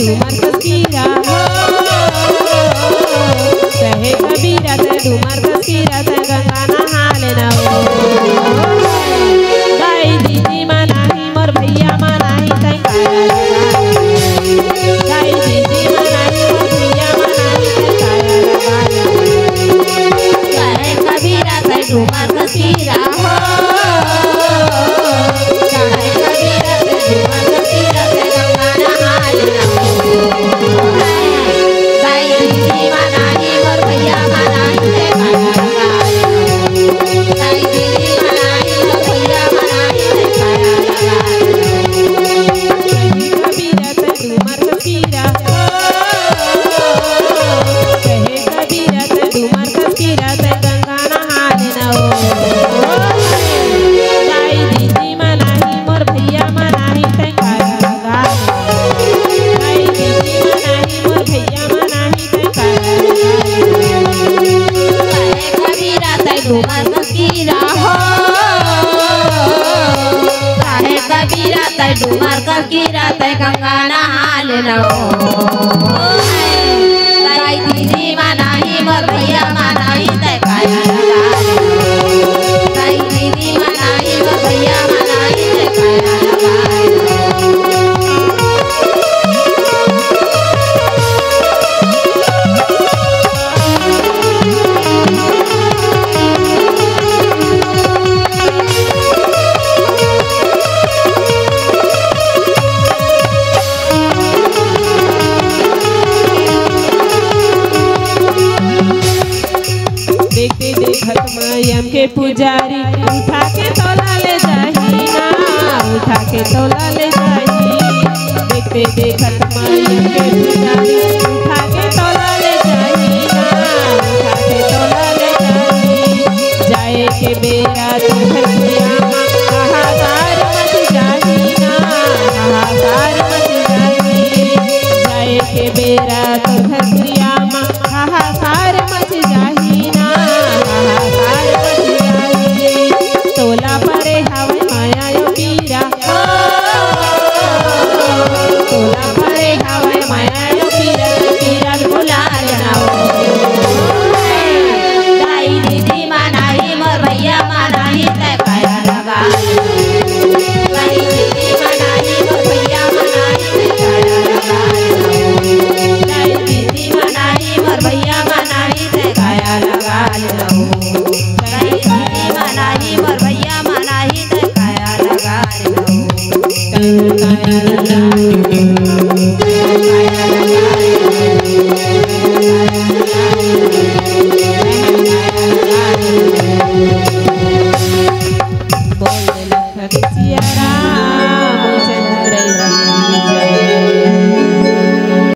doomer कसीरा हो कहे कबीरा ते डूमर कसीरा ते गंगा नहा लेना हो गाय दीदी मनाही मोर भैया मनाही ते काया गाय दीदी मनाही मोर भैया मनाही ते काया कहे कबीरा ते डूमर कसीरा हो कहे कबीरा ते डूमर कसीरा ते गंगा नहा लेना हो गाय दीदी मनाही मोर भैया मनाही ते काया गाय दीदी मनाही मोर भैया मनाही ते काया कबीरा ते डूमर कसीरा हो कहे कबीरा ते डूमर कसीरा ते गंगा नहा लेना हो गाय दीदी मनाही मोर भैया मनाही ते काया गाय दीदी मनाही मोर भैया मनाही ते काया कहे कबीरा ते डूमर कसीरा हो कहे कबीरा ते डूमर कसीरा ते गंगा नहा लेना हो गाय दीदी मनाही मोर भैया मनाही ते काया गाय दीदी मनाही मोर भैया मनाही ते काया देखते देखत मायम के पुजारी उठा के तोला ले जाही ना उठा के तोला ले जाही देखते देखत मायम के पुजारी